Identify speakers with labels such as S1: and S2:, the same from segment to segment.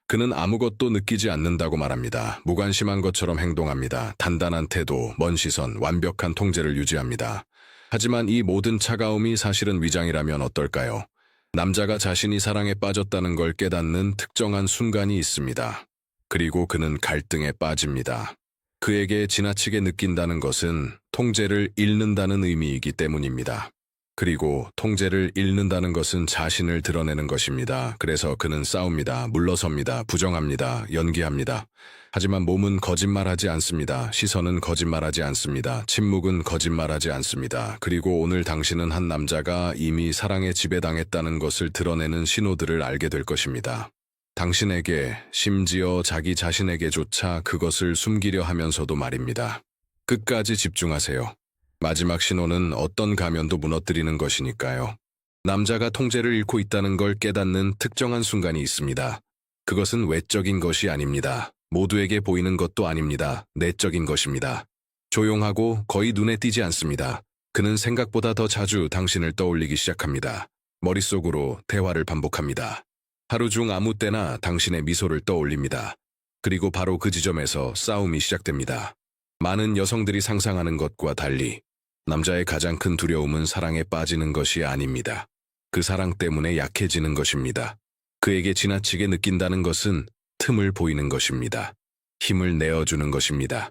S1: 그는 아무것도 느끼지 않는다고 말합니다. 무관심한 것처럼 행동합니다. 단단한 태도, 먼 시선, 완벽한 통제를 유지합니다. 하지만 이 모든 차가움이 사실은 위장이라면 어떨까요? 남자가 자신이 사랑에 빠졌다는 걸 깨닫는 특정한 순간이 있습니다. 그리고 그는 갈등에 빠집니다. 그에게 지나치게 느낀다는 것은 통제를 잃는다는 의미이기 때문입니다. 그리고 통제를 잃는다는 것은 자신을 드러내는 것입니다. 그래서 그는 싸웁니다. 물러섭니다. 부정합니다. 연기합니다. 하지만 몸은 거짓말하지 않습니다. 시선은 거짓말하지 않습니다. 침묵은 거짓말하지 않습니다. 그리고 오늘 당신은 한 남자가 이미 사랑에 지배당했다는 것을 드러내는 신호들을 알게 될 것입니다. 당신에게, 심지어 자기 자신에게조차 그것을 숨기려 하면서도 말입니다. 끝까지 집중하세요. 마지막 신호는 어떤 가면도 무너뜨리는 것이니까요. 남자가 통제를 잃고 있다는 걸 깨닫는 특정한 순간이 있습니다. 그것은 외적인 것이 아닙니다. 모두에게 보이는 것도 아닙니다. 내적인 것입니다. 조용하고 거의 눈에 띄지 않습니다. 그는 생각보다 더 자주 당신을 떠올리기 시작합니다. 머릿속으로 대화를 반복합니다. 하루 중 아무 때나 당신의 미소를 떠올립니다. 그리고 바로 그 지점에서 싸움이 시작됩니다. 많은 여성들이 상상하는 것과 달리 남자의 가장 큰 두려움은 사랑에 빠지는 것이 아닙니다. 그 사랑 때문에 약해지는 것입니다. 그에게 지나치게 느낀다는 것은 틈을 보이는 것입니다. 힘을 내어주는 것입니다.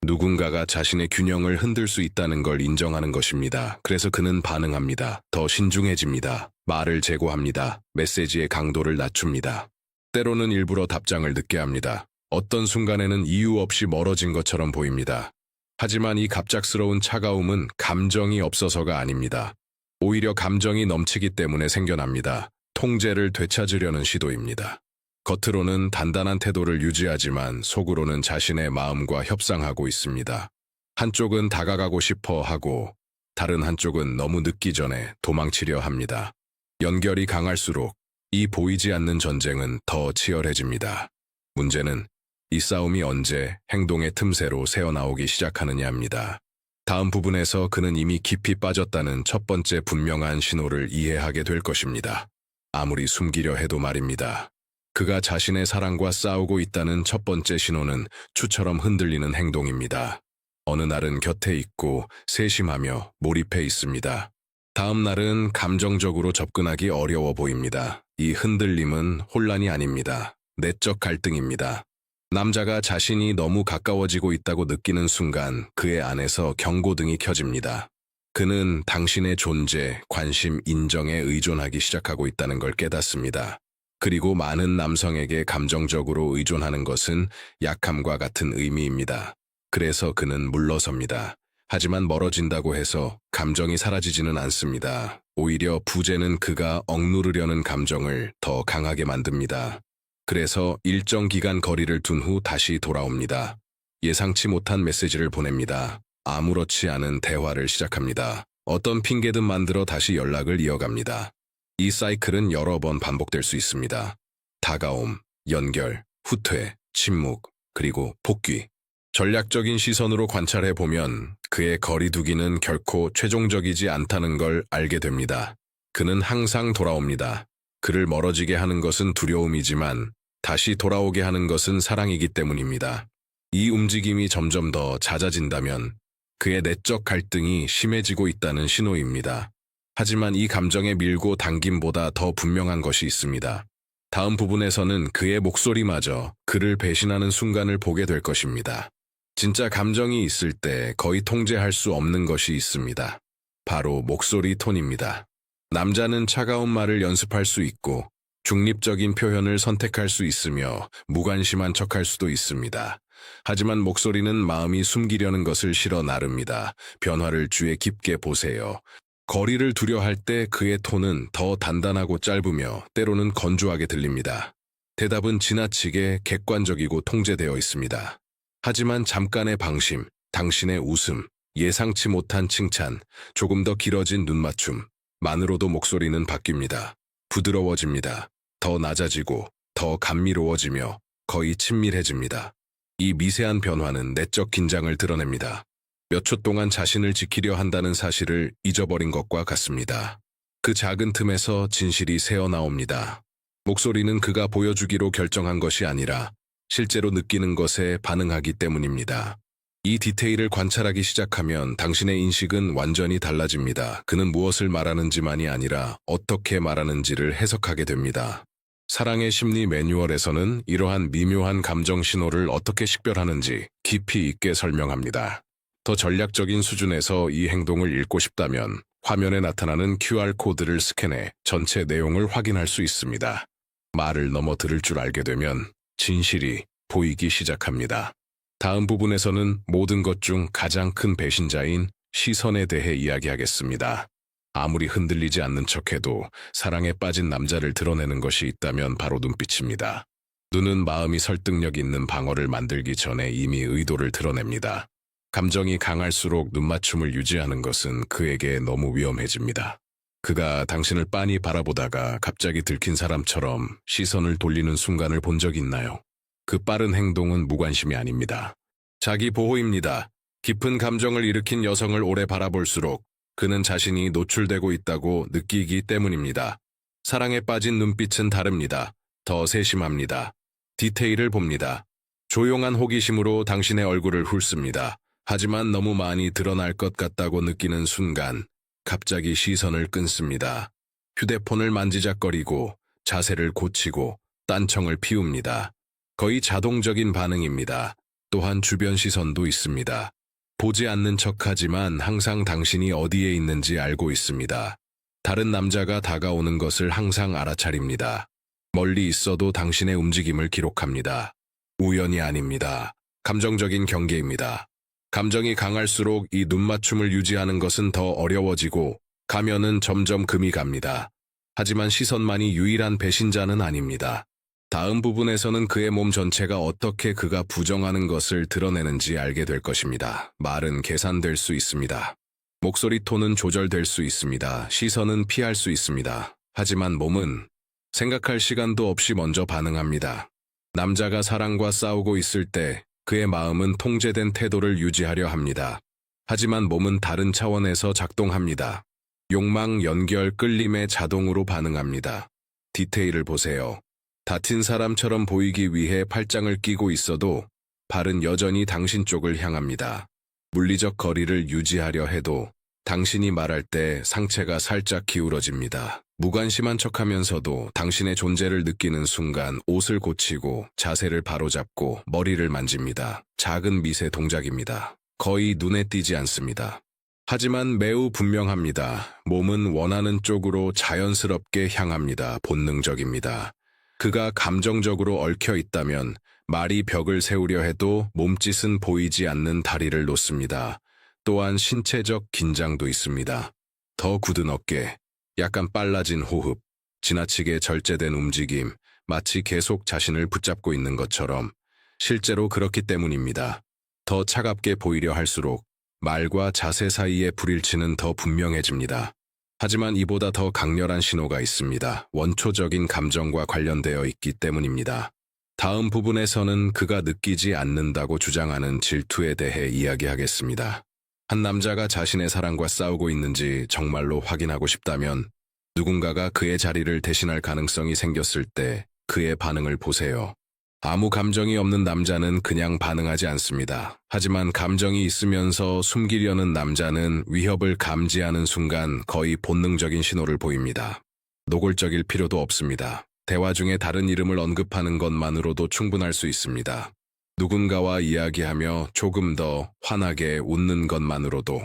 S1: 누군가가 자신의 균형을 흔들 수 있다는 걸 인정하는 것입니다. 그래서 그는 반응합니다. 더 신중해집니다. 말을 제고합니다. 메시지의 강도를 낮춥니다. 때로는 일부러 답장을 늦게 합니다. 어떤 순간에는 이유 없이 멀어진 것처럼 보입니다. 하지만 이 갑작스러운 차가움은 감정이 없어서가 아닙니다. 오히려 감정이 넘치기 때문에 생겨납니다. 통제를 되찾으려는 시도입니다. 겉으로는 단단한 태도를 유지하지만 속으로는 자신의 마음과 협상하고 있습니다. 한쪽은 다가가고 싶어 하고 다른 한쪽은 너무 늦기 전에 도망치려 합니다. 연결이 강할수록 이 보이지 않는 전쟁은 더 치열해집니다. 문제는 이 싸움이 언제 행동의 틈새로 새어나오기 시작하느냐입니다. 다음 부분에서 그는 이미 깊이 빠졌다는 첫 번째 분명한 신호를 이해하게 될 것입니다. 아무리 숨기려 해도 말입니다. 그가 자신의 사랑과 싸우고 있다는 첫 번째 신호는 추처럼 흔들리는 행동입니다. 어느 날은 곁에 있고 세심하며 몰입해 있습니다. 다음 날은 감정적으로 접근하기 어려워 보입니다. 이 흔들림은 혼란이 아닙니다. 내적 갈등입니다. 남자가 자신이 너무 가까워지고 있다고 느끼는 순간 그의 안에서 경고등이 켜집니다. 그는 당신의 존재, 관심, 인정에 의존하기 시작하고 있다는 걸 깨닫습니다. 그리고 많은 남성에게 감정적으로 의존하는 것은 약함과 같은 의미입니다. 그래서 그는 물러섭니다. 하지만 멀어진다고 해서 감정이 사라지지는 않습니다. 오히려 부재는 그가 억누르려는 감정을 더 강하게 만듭니다. 그래서 일정 기간 거리를 둔 후 다시 돌아옵니다. 예상치 못한 메시지를 보냅니다. 아무렇지 않은 대화를 시작합니다. 어떤 핑계든 만들어 다시 연락을 이어갑니다. 이 사이클은 여러 번 반복될 수 있습니다. 다가옴, 연결, 후퇴, 침묵, 그리고 복귀. 전략적인 시선으로 관찰해보면 그의 거리두기는 결코 최종적이지 않다는 걸 알게 됩니다. 그는 항상 돌아옵니다. 그를 멀어지게 하는 것은 두려움이지만 다시 돌아오게 하는 것은 사랑이기 때문입니다. 이 움직임이 점점 더 잦아진다면 그의 내적 갈등이 심해지고 있다는 신호입니다. 하지만 이 감정에 밀고 당김보다 더 분명한 것이 있습니다. 다음 부분에서는 그의 목소리마저 그를 배신하는 순간을 보게 될 것입니다. 진짜 감정이 있을 때 거의 통제할 수 없는 것이 있습니다. 바로 목소리 톤입니다. 남자는 차가운 말을 연습할 수 있고 중립적인 표현을 선택할 수 있으며 무관심한 척할 수도 있습니다. 하지만 목소리는 마음이 숨기려는 것을 실어 나릅니다. 변화를 주의 깊게 보세요. 거리를 두려 할 때 그의 톤은 더 단단하고 짧으며 때로는 건조하게 들립니다. 대답은 지나치게 객관적이고 통제되어 있습니다. 하지만 잠깐의 방심, 당신의 웃음, 예상치 못한 칭찬, 조금 더 길어진 눈맞춤, 만으로도 목소리는 바뀝니다. 부드러워집니다. 더 낮아지고 더 감미로워지며 거의 친밀해집니다. 이 미세한 변화는 내적 긴장을 드러냅니다. 몇 초 동안 자신을 지키려 한다는 사실을 잊어버린 것과 같습니다. 그 작은 틈에서 진실이 새어나옵니다. 목소리는 그가 보여주기로 결정한 것이 아니라 실제로 느끼는 것에 반응하기 때문입니다. 이 디테일을 관찰하기 시작하면 당신의 인식은 완전히 달라집니다. 그는 무엇을 말하는지만이 아니라 어떻게 말하는지를 해석하게 됩니다. 사랑의 심리 매뉴얼에서는 이러한 미묘한 감정 신호를 어떻게 식별하는지 깊이 있게 설명합니다. 더 전략적인 수준에서 이 행동을 읽고 싶다면 화면에 나타나는 QR코드를 스캔해 전체 내용을 확인할 수 있습니다. 말을 넘어 들을 줄 알게 되면 진실이 보이기 시작합니다. 다음 부분에서는 모든 것 중 가장 큰 배신자인 시선에 대해 이야기하겠습니다. 아무리 흔들리지 않는 척해도 사랑에 빠진 남자를 드러내는 것이 있다면 바로 눈빛입니다. 눈은 마음이 설득력 있는 방어를 만들기 전에 이미 의도를 드러냅니다. 감정이 강할수록 눈맞춤을 유지하는 것은 그에게 너무 위험해집니다. 그가 당신을 빤히 바라보다가 갑자기 들킨 사람처럼 시선을 돌리는 순간을 본 적 있나요? 그 빠른 행동은 무관심이 아닙니다. 자기 보호입니다. 깊은 감정을 일으킨 여성을 오래 바라볼수록 그는 자신이 노출되고 있다고 느끼기 때문입니다. 사랑에 빠진 눈빛은 다릅니다. 더 세심합니다. 디테일을 봅니다. 조용한 호기심으로 당신의 얼굴을 훑습니다. 하지만 너무 많이 드러날 것 같다고 느끼는 순간 갑자기 시선을 끊습니다. 휴대폰을 만지작거리고 자세를 고치고 딴청을 피웁니다. 거의 자동적인 반응입니다. 또한 주변 시선도 있습니다. 보지 않는 척하지만 항상 당신이 어디에 있는지 알고 있습니다. 다른 남자가 다가오는 것을 항상 알아차립니다. 멀리 있어도 당신의 움직임을 기록합니다. 우연이 아닙니다. 감정적인 경계입니다. 감정이 강할수록 이 눈맞춤을 유지하는 것은 더 어려워지고 가면은 점점 금이 갑니다. 하지만 시선만이 유일한 배신자는 아닙니다. 다음 부분에서는 그의 몸 전체가 어떻게 그가 부정하는 것을 드러내는지 알게 될 것입니다. 말은 계산될 수 있습니다. 목소리 톤은 조절될 수 있습니다. 시선은 피할 수 있습니다. 하지만 몸은 생각할 시간도 없이 먼저 반응합니다. 남자가 사랑과 싸우고 있을 때 그의 마음은 통제된 태도를 유지하려 합니다. 하지만 몸은 다른 차원에서 작동합니다. 욕망, 연결, 끌림에 자동으로 반응합니다. 디테일을 보세요. 다친 사람처럼 보이기 위해 팔짱을 끼고 있어도 발은 여전히 당신 쪽을 향합니다. 물리적 거리를 유지하려 해도 당신이 말할 때 상체가 살짝 기울어집니다. 무관심한 척하면서도 당신의 존재를 느끼는 순간 옷을 고치고 자세를 바로잡고 머리를 만집니다. 작은 미세 동작입니다. 거의 눈에 띄지 않습니다. 하지만 매우 분명합니다. 몸은 원하는 쪽으로 자연스럽게 향합니다. 본능적입니다. 그가 감정적으로 얽혀 있다면 말이 벽을 세우려 해도 몸짓은 보이지 않는 다리를 놓습니다. 또한 신체적 긴장도 있습니다. 더 굳은 어깨, 약간 빨라진 호흡, 지나치게 절제된 움직임, 마치 계속 자신을 붙잡고 있는 것처럼 실제로 그렇기 때문입니다. 더 차갑게 보이려 할수록 말과 자세 사이의 불일치는 더 분명해집니다. 하지만 이보다 더 강렬한 신호가 있습니다. 원초적인 감정과 관련되어 있기 때문입니다. 다음 부분에서는 그가 느끼지 않는다고 주장하는 질투에 대해 이야기하겠습니다. 한 남자가 자신의 사랑과 싸우고 있는지 정말로 확인하고 싶다면 누군가가 그의 자리를 대신할 가능성이 생겼을 때 그의 반응을 보세요. 아무 감정이 없는 남자는 그냥 반응하지 않습니다. 하지만 감정이 있으면서 숨기려는 남자는 위협을 감지하는 순간 거의 본능적인 신호를 보입니다. 노골적일 필요도 없습니다. 대화 중에 다른 이름을 언급하는 것만으로도 충분할 수 있습니다. 누군가와 이야기하며 조금 더 환하게 웃는 것만으로도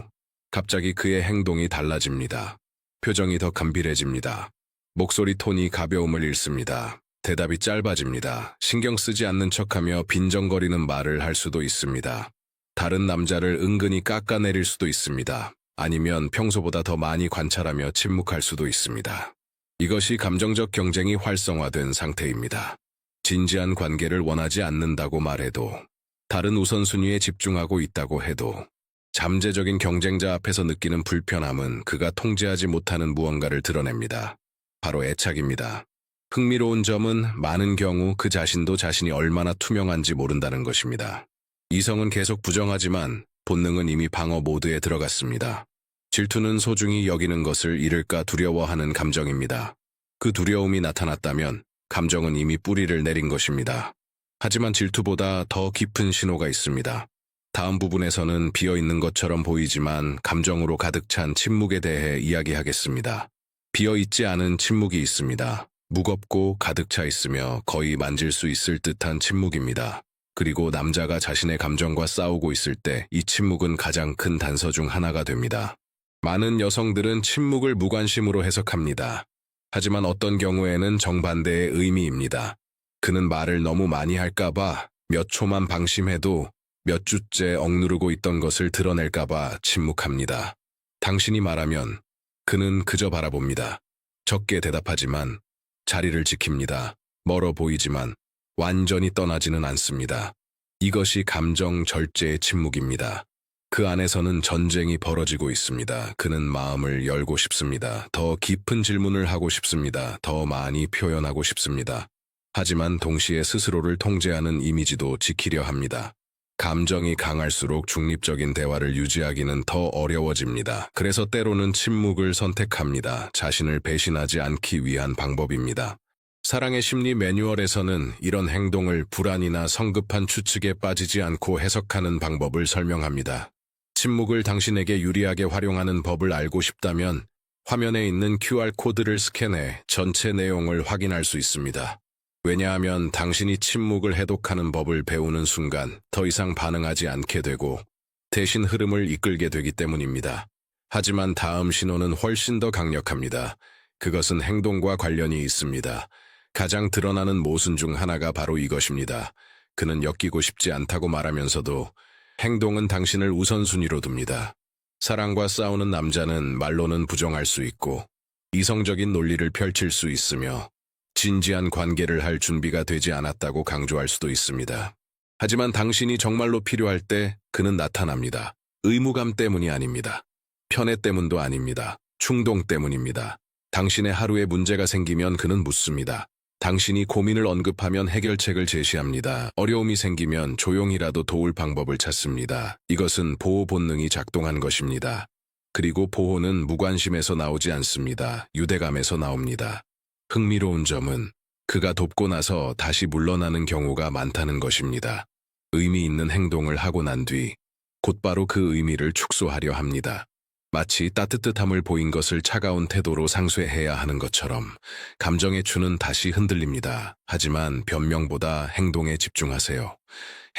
S1: 갑자기 그의 행동이 달라집니다. 표정이 더 간빌해집니다. 목소리 톤이 가벼움을 잃습니다. 대답이 짧아집니다. 신경 쓰지 않는 척하며 빈정거리는 말을 할 수도 있습니다. 다른 남자를 은근히 깎아내릴 수도 있습니다. 아니면 평소보다 더 많이 관찰하며 침묵할 수도 있습니다. 이것이 감정적 경쟁이 활성화된 상태입니다. 진지한 관계를 원하지 않는다고 말해도, 다른 우선순위에 집중하고 있다고 해도, 잠재적인 경쟁자 앞에서 느끼는 불편함은 그가 통제하지 못하는 무언가를 드러냅니다. 바로 애착입니다. 흥미로운 점은 많은 경우 그 자신도 자신이 얼마나 투명한지 모른다는 것입니다. 이성은 계속 부정하지만 본능은 이미 방어 모드에 들어갔습니다. 질투는 소중히 여기는 것을 잃을까 두려워하는 감정입니다. 그 두려움이 나타났다면 감정은 이미 뿌리를 내린 것입니다. 하지만 질투보다 더 깊은 신호가 있습니다. 다음 부분에서는 비어있는 것처럼 보이지만 감정으로 가득 찬 침묵에 대해 이야기하겠습니다. 비어있지 않은 침묵이 있습니다. 무겁고 가득 차 있으며 거의 만질 수 있을 듯한 침묵입니다. 그리고 남자가 자신의 감정과 싸우고 있을 때 이 침묵은 가장 큰 단서 중 하나가 됩니다. 많은 여성들은 침묵을 무관심으로 해석합니다. 하지만 어떤 경우에는 정반대의 의미입니다. 그는 말을 너무 많이 할까봐 몇 초만 방심해도 몇 주째 억누르고 있던 것을 드러낼까봐 침묵합니다. 당신이 말하면 그는 그저 바라봅니다. 적게 대답하지만 자리를 지킵니다. 멀어 보이지만 완전히 떠나지는 않습니다. 이것이 감정 절제의 침묵입니다. 그 안에서는 전쟁이 벌어지고 있습니다. 그는 마음을 열고 싶습니다. 더 깊은 질문을 하고 싶습니다. 더 많이 표현하고 싶습니다. 하지만 동시에 스스로를 통제하는 이미지도 지키려 합니다. 감정이 강할수록 중립적인 대화를 유지하기는 더 어려워집니다. 그래서 때로는 침묵을 선택합니다. 자신을 배신하지 않기 위한 방법입니다. 사랑의 심리 매뉴얼에서는 이런 행동을 불안이나 성급한 추측에 빠지지 않고 해석하는 방법을 설명합니다. 침묵을 당신에게 유리하게 활용하는 법을 알고 싶다면 화면에 있는 QR코드를 스캔해 전체 내용을 확인할 수 있습니다. 왜냐하면 당신이 침묵을 해독하는 법을 배우는 순간 더 이상 반응하지 않게 되고 대신 흐름을 이끌게 되기 때문입니다. 하지만 다음 신호는 훨씬 더 강력합니다. 그것은 행동과 관련이 있습니다. 가장 드러나는 모순 중 하나가 바로 이것입니다. 그는 엮이고 싶지 않다고 말하면서도 행동은 당신을 우선순위로 둡니다. 사랑과 싸우는 남자는 말로는 부정할 수 있고 이성적인 논리를 펼칠 수 있으며 진지한 관계를 할 준비가 되지 않았다고 강조할 수도 있습니다. 하지만 당신이 정말로 필요할 때 그는 나타납니다. 의무감 때문이 아닙니다. 편애 때문도 아닙니다. 충동 때문입니다. 당신의 하루에 문제가 생기면 그는 묻습니다. 당신이 고민을 언급하면 해결책을 제시합니다. 어려움이 생기면 조용히라도 도울 방법을 찾습니다. 이것은 보호 본능이 작동한 것입니다. 그리고 보호는 무관심에서 나오지 않습니다. 유대감에서 나옵니다. 흥미로운 점은 그가 돕고 나서 다시 물러나는 경우가 많다는 것입니다. 의미 있는 행동을 하고 난 뒤 곧바로 그 의미를 축소하려 합니다. 마치 따뜻함을 보인 것을 차가운 태도로 상쇄해야 하는 것처럼 감정의 추는 다시 흔들립니다. 하지만 변명보다 행동에 집중하세요.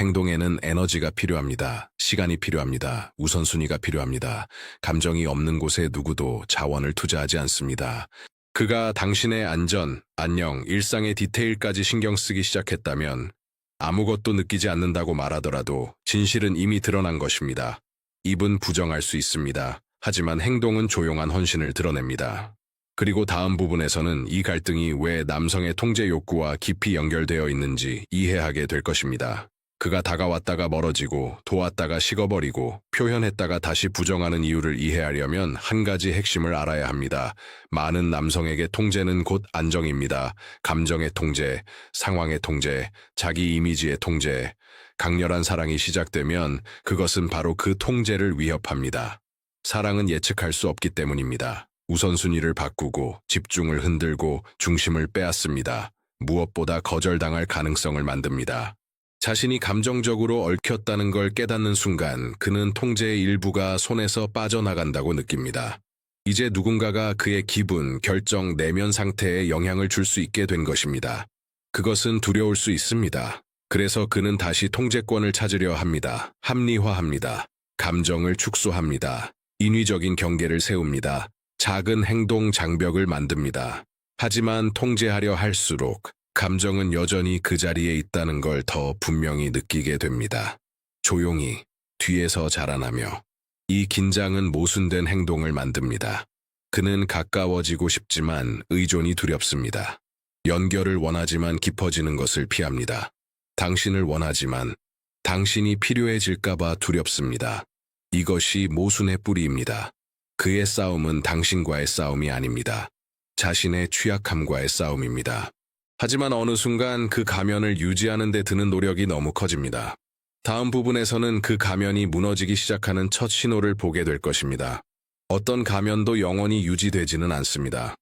S1: 행동에는 에너지가 필요합니다. 시간이 필요합니다. 우선순위가 필요합니다. 감정이 없는 곳에 누구도 자원을 투자하지 않습니다. 그가 당신의 안전, 안녕, 일상의 디테일까지 신경 쓰기 시작했다면 아무것도 느끼지 않는다고 말하더라도 진실은 이미 드러난 것입니다. 입은 부정할 수 있습니다. 하지만 행동은 조용한 헌신을 드러냅니다. 그리고 다음 부분에서는 이 갈등이 왜 남성의 통제 욕구와 깊이 연결되어 있는지 이해하게 될 것입니다. 그가 다가왔다가 멀어지고 도왔다가 식어버리고 표현했다가 다시 부정하는 이유를 이해하려면 한 가지 핵심을 알아야 합니다. 많은 남성에게 통제는 곧 안정입니다. 감정의 통제, 상황의 통제, 자기 이미지의 통제. 강렬한 사랑이 시작되면 그것은 바로 그 통제를 위협합니다. 사랑은 예측할 수 없기 때문입니다. 우선순위를 바꾸고 집중을 흔들고 중심을 빼앗습니다. 무엇보다 거절당할 가능성을 만듭니다. 자신이 감정적으로 얽혔다는 걸 깨닫는 순간 그는 통제의 일부가 손에서 빠져나간다고 느낍니다. 이제 누군가가 그의 기분, 결정, 내면 상태에 영향을 줄 수 있게 된 것입니다. 그것은 두려울 수 있습니다. 그래서 그는 다시 통제권을 찾으려 합니다. 합리화합니다. 감정을 축소합니다. 인위적인 경계를 세웁니다. 작은 행동 장벽을 만듭니다. 하지만 통제하려 할수록 감정은 여전히 그 자리에 있다는 걸 더 분명히 느끼게 됩니다. 조용히 뒤에서 자라나며 이 긴장은 모순된 행동을 만듭니다. 그는 가까워지고 싶지만 의존이 두렵습니다. 연결을 원하지만 깊어지는 것을 피합니다. 당신을 원하지만 당신이 필요해질까봐 두렵습니다. 이것이 모순의 뿌리입니다. 그의 싸움은 당신과의 싸움이 아닙니다. 자신의 취약함과의 싸움입니다. 하지만 어느 순간 그 가면을 유지하는 데 드는 노력이 너무 커집니다. 다음 부분에서는 그 가면이 무너지기 시작하는 첫 신호를 보게 될 것입니다. 어떤 가면도 영원히 유지되지는 않습니다.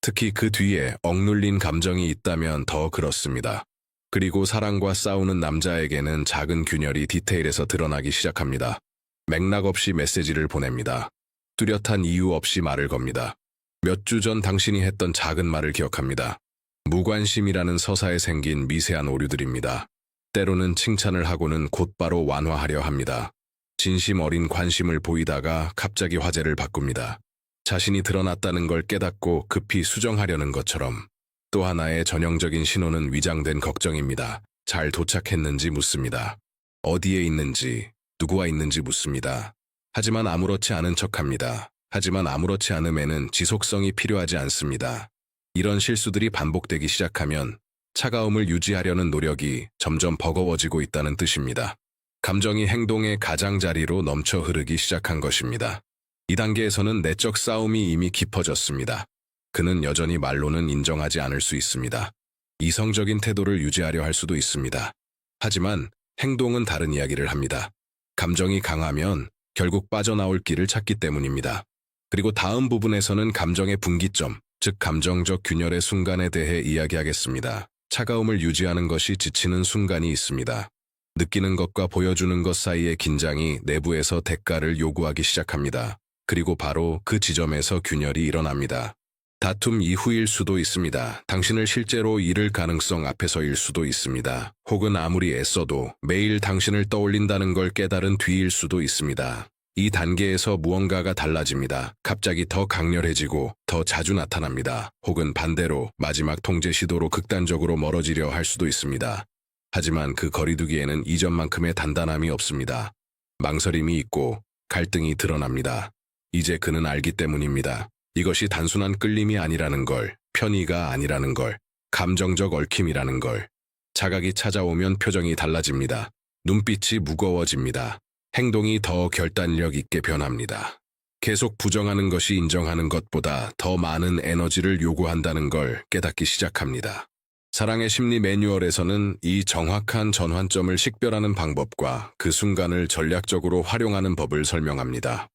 S1: 특히 그 뒤에 억눌린 감정이 있다면 더 그렇습니다. 그리고 사랑과 싸우는 남자에게는 작은 균열이 디테일에서 드러나기 시작합니다. 맥락 없이 메시지를 보냅니다. 뚜렷한 이유 없이 말을 겁니다. 몇 주 전 당신이 했던 작은 말을 기억합니다. 무관심이라는 서사에 생긴 미세한 오류들입니다. 때로는 칭찬을 하고는 곧바로 완화하려 합니다. 진심 어린 관심을 보이다가 갑자기 화제를 바꿉니다. 자신이 드러났다는 걸 깨닫고 급히 수정하려는 것처럼. 또 하나의 전형적인 신호는 위장된 걱정입니다. 잘 도착했는지 묻습니다. 어디에 있는지, 누구와 있는지 묻습니다. 하지만 아무렇지 않은 척합니다. 하지만 아무렇지 않음에는 지속성이 필요하지 않습니다. 이런 실수들이 반복되기 시작하면 차가움을 유지하려는 노력이 점점 버거워지고 있다는 뜻입니다. 감정이 행동의 가장자리로 넘쳐 흐르기 시작한 것입니다. 이 단계에서는 내적 싸움이 이미 깊어졌습니다. 그는 여전히 말로는 인정하지 않을 수 있습니다. 이성적인 태도를 유지하려 할 수도 있습니다. 하지만 행동은 다른 이야기를 합니다. 감정이 강하면 결국 빠져나올 길을 찾기 때문입니다. 그리고 다음 부분에서는 감정의 분기점, 즉 감정적 균열의 순간에 대해 이야기하겠습니다. 차가움을 유지하는 것이 지치는 순간이 있습니다. 느끼는 것과 보여주는 것 사이의 긴장이 내부에서 대가를 요구하기 시작합니다. 그리고 바로 그 지점에서 균열이 일어납니다. 다툼 이후일 수도 있습니다. 당신을 실제로 잃을 가능성 앞에서일 수도 있습니다. 혹은 아무리 애써도 매일 당신을 떠올린다는 걸 깨달은 뒤일 수도 있습니다. 이 단계에서 무언가가 달라집니다. 갑자기 더 강렬해지고 더 자주 나타납니다. 혹은 반대로 마지막 통제 시도로 극단적으로 멀어지려 할 수도 있습니다. 하지만 그 거리두기에는 이전만큼의 단단함이 없습니다. 망설임이 있고 갈등이 드러납니다. 이제 그는 알기 때문입니다. 이것이 단순한 끌림이 아니라는 걸, 편의가 아니라는 걸, 감정적 얽힘이라는 걸. 자각이 찾아오면 표정이 달라집니다. 눈빛이 무거워집니다. 행동이 더 결단력 있게 변합니다. 계속 부정하는 것이 인정하는 것보다 더 많은 에너지를 요구한다는 걸 깨닫기 시작합니다. 사랑의 심리 매뉴얼에서는 이 정확한 전환점을 식별하는 방법과 그 순간을 전략적으로 활용하는 법을 설명합니다.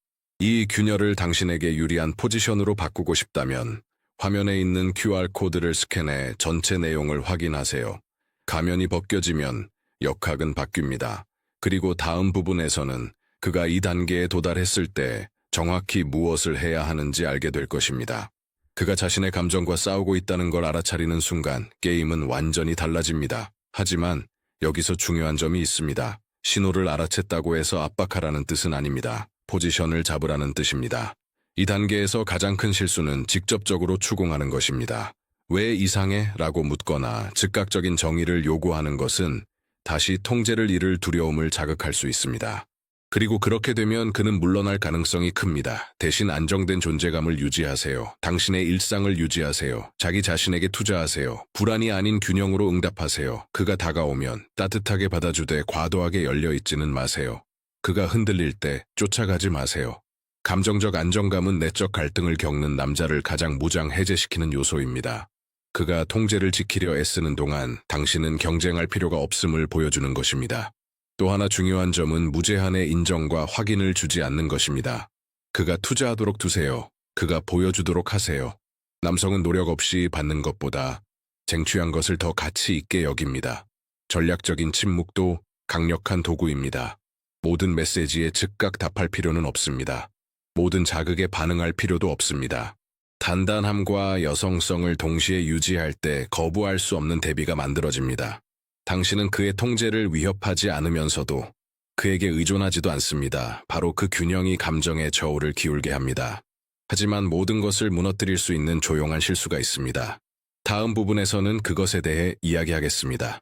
S1: 이 균열을 당신에게 유리한 포지션으로 바꾸고 싶다면 화면에 있는 QR코드를 스캔해 전체 내용을 확인하세요. 가면이 벗겨지면 역학은 바뀝니다. 그리고 다음 부분에서는 그가 이 단계에 도달했을 때 정확히 무엇을 해야 하는지 알게 될 것입니다. 그가 자신의 감정과 싸우고 있다는 걸 알아차리는 순간 게임은 완전히 달라집니다. 하지만 여기서 중요한 점이 있습니다. 신호를 알아챘다고 해서 압박하라는 뜻은 아닙니다. 포지션을 잡으라는 뜻입니다. 이 단계에서 가장 큰 실수는 직접적으로 추궁하는 것입니다. 왜 이상해? 라고 묻거나 즉각적인 정의를 요구하는 것은 다시 통제를 잃을 두려움을 자극할 수 있습니다. 그리고 그렇게 되면 그는 물러날 가능성이 큽니다. 대신 안정된 존재감을 유지하세요. 당신의 일상을 유지하세요. 자기 자신에게 투자하세요. 불안이 아닌 균형으로 응답하세요. 그가 다가오면 따뜻하게 받아주되 과도하게 열려있지는 마세요. 그가 흔들릴 때 쫓아가지 마세요. 감정적 안정감은 내적 갈등을 겪는 남자를 가장 무장해제시키는 요소입니다. 그가 통제를 지키려 애쓰는 동안 당신은 경쟁할 필요가 없음을 보여주는 것입니다. 또 하나 중요한 점은 무제한의 인정과 확인을 주지 않는 것입니다. 그가 투자하도록 두세요. 그가 보여주도록 하세요. 남성은 노력 없이 받는 것보다 쟁취한 것을 더 가치 있게 여깁니다. 전략적인 침묵도 강력한 도구입니다. 모든 메시지에 즉각 답할 필요는 없습니다. 모든 자극에 반응할 필요도 없습니다. 단단함과 여성성을 동시에 유지할 때 거부할 수 없는 대비가 만들어집니다. 당신은 그의 통제를 위협하지 않으면서도 그에게 의존하지도 않습니다. 바로 그 균형이 감정의 저울을 기울게 합니다. 하지만 모든 것을 무너뜨릴 수 있는 조용한 실수가 있습니다. 다음 부분에서는 그것에 대해 이야기하겠습니다.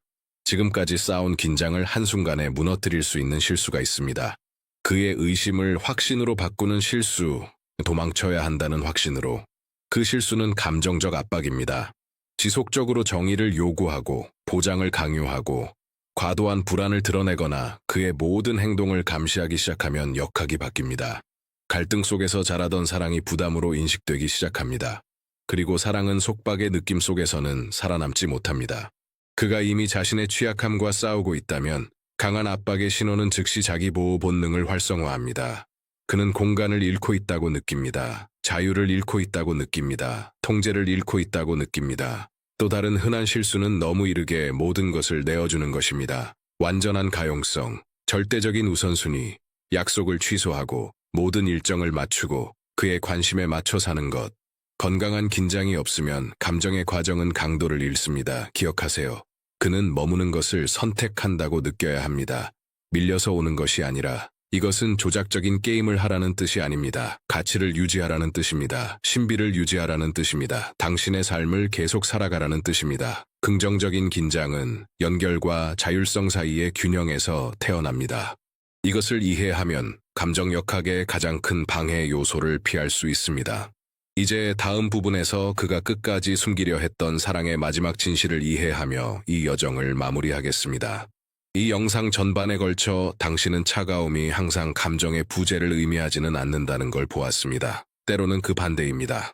S1: 지금까지 쌓아온 긴장을 한순간에 무너뜨릴 수 있는 실수가 있습니다. 그의 의심을 확신으로 바꾸는 실수, 도망쳐야 한다는 확신으로. 그 실수는 감정적 압박입니다. 지속적으로 정의를 요구하고 보장을 강요하고 과도한 불안을 드러내거나 그의 모든 행동을 감시하기 시작하면 역학이 바뀝니다. 갈등 속에서 자라던 사랑이 부담으로 인식되기 시작합니다. 그리고 사랑은 속박의 느낌 속에서는 살아남지 못합니다. 그가 이미 자신의 취약함과 싸우고 있다면 강한 압박의 신호는 즉시 자기 보호 본능을 활성화합니다. 그는 공간을 잃고 있다고 느낍니다. 자유를 잃고 있다고 느낍니다. 통제를 잃고 있다고 느낍니다. 또 다른 흔한 실수는 너무 이르게 모든 것을 내어주는 것입니다. 완전한 가용성, 절대적인 우선순위, 약속을 취소하고 모든 일정을 맞추고 그의 관심에 맞춰 사는 것. 건강한 긴장이 없으면 감정의 과정은 강도를 잃습니다. 기억하세요. 그는 머무는 것을 선택한다고 느껴야 합니다. 밀려서 오는 것이 아니라 이것은 조작적인 게임을 하라는 뜻이 아닙니다. 가치를 유지하라는 뜻입니다. 신비를 유지하라는 뜻입니다. 당신의 삶을 계속 살아가라는 뜻입니다. 긍정적인 긴장은 연결과 자율성 사이의 균형에서 태어납니다. 이것을 이해하면 감정 역학의 가장 큰 방해 요소를 피할 수 있습니다. 이제 다음 부분에서 그가 끝까지 숨기려 했던 사랑의 마지막 진실을 이해하며 이 여정을 마무리하겠습니다. 이 영상 전반에 걸쳐 당신은 차가움이 항상 감정의 부재를 의미하지는 않는다는 걸 보았습니다. 때로는 그 반대입니다.